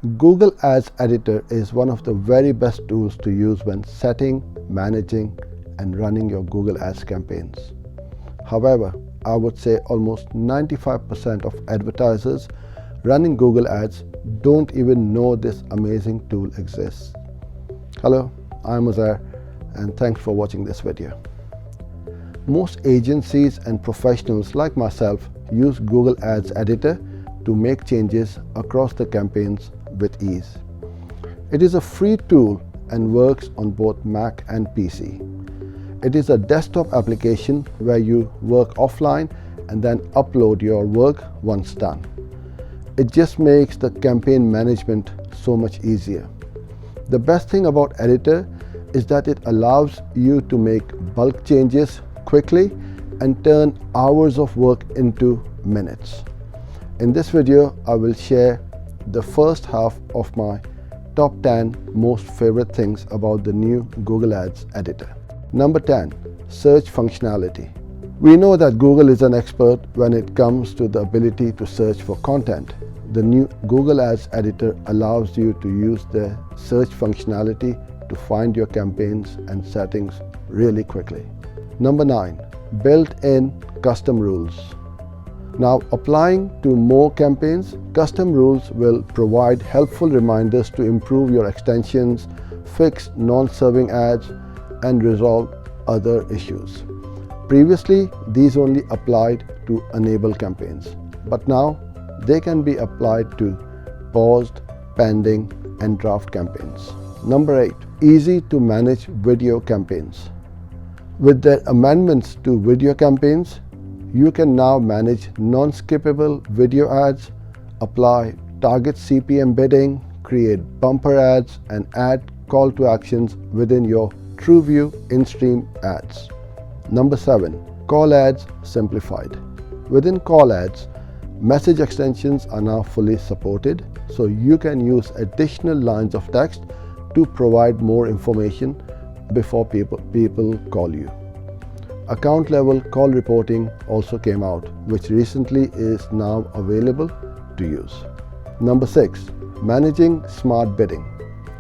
Google Ads Editor is one of the very best tools to use when setting, managing, and running your Google Ads campaigns. However, I would say almost 95% of advertisers running Google Ads don't even know this amazing tool exists. Hello, I'm Uzair, and thanks for watching this video. Most agencies and professionals like myself use Google Ads Editor to make changes across the campaigns with ease. It is a free tool and works on both Mac and PC. It is a desktop application where you work offline and then upload your work once done. It just makes the campaign management so much easier. The best thing about Editor is that it allows you to make bulk changes quickly and turn hours of work into minutes. In this video, I will share the first half of my top 10 most favorite things about the new Google Ads Editor. Number 10, search functionality. We know that Google is an expert when it comes to the ability to search for content. The new Google Ads Editor allows you to use the search functionality to find your campaigns and settings really quickly. Number 9, built-in custom rules. Now, applying to more campaigns, custom rules will provide helpful reminders to improve your extensions, fix non-serving ads, and resolve other issues. Previously, these only applied to enable campaigns, but now they can be applied to paused, pending, and draft campaigns. Number 8, easy to manage video campaigns. With their amendments to video campaigns, you can now manage non-skippable video ads, apply target CPM bidding, create bumper ads, and add call to actions within your TrueView in-stream ads. Number 7, call ads simplified. Within call ads, message extensions are now fully supported, so you can use additional lines of text to provide more information before people call you. Account level call reporting also came out, which recently is now available to use. Number 6, managing smart bidding.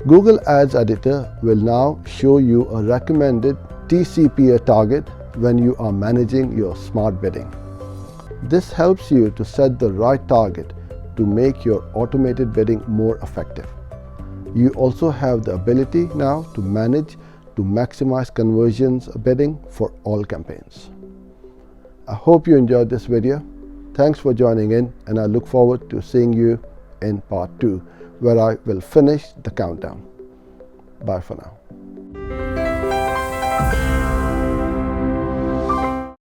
Google Ads Editor will now show you a recommended TCPA target when you are managing your smart bidding. This helps you to set the right target to make your automated bidding more effective. You also have the ability now to manage to maximize conversions bidding for all campaigns. I hope you enjoyed this video. Thanks for joining in, and I look forward to seeing you in part 2, where I will finish the countdown. Bye for now.